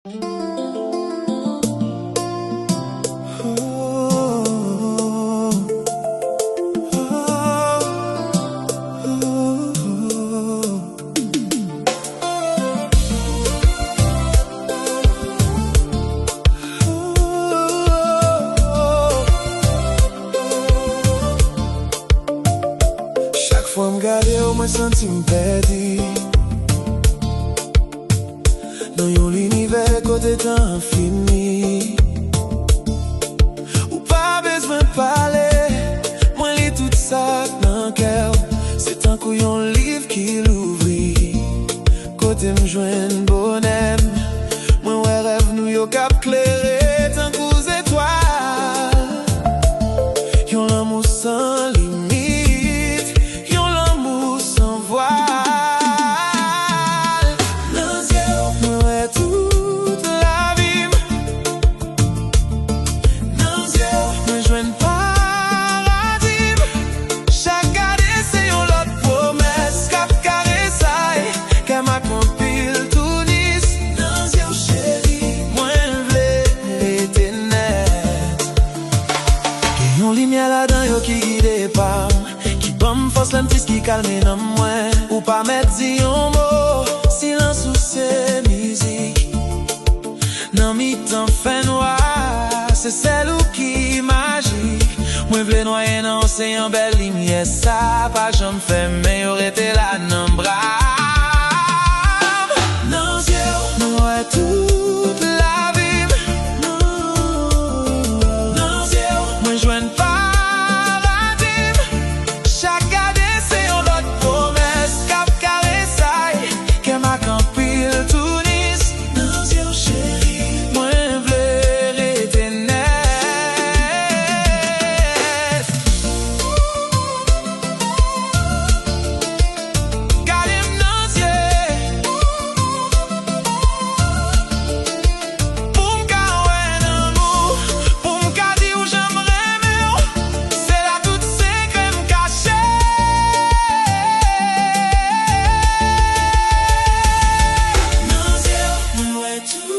Chaque fois m'gade ou mwen senti m'perdi dans yon l'univers côté tan fini. Ou pas besoin parler, mwen li tout ça dans cœur. C'est tant kou yon livre qui l'ouvri. Côté m'joine bonheur, mwen wè rêve nou yo kap clairé tant kou étoile. Yon l'amour sans limite, yon l'amour sans voile. Nan Jew, mwen wè toute la vie. Nan Jew, mwen jwenn paradis. Chaque gade c'est yon lot promesse kap karesay, kè ma kampil tout nis. Nan Jew Cheri, mwen vle rete net. Gen yon lumière là-dedans yo ki guide pam, ki bam force l'antis ki calme nan mwen. Ou pa met di yon mot, silence ou se musique. Nan mi tan fè noir, c'est celle ou ki magique. Mwen vle noye nan océan belle lumière, ça pa jam fè men yo rete la nan bras. Nan Jew, mwen wè toute la vie. Nan Jew, mwen jwenn paradis. Chaque gade c'est yon lot promesse kap karesay, kè ma kampil tout nis. Nan Jew Cheri, mwen vle rete net. Gade m nan Jew, pou m'ka wè nan mou, pou m'ka di ou j'aime reme ou. C'est là tout secret m'caché. Nan Jew, mwen wè tout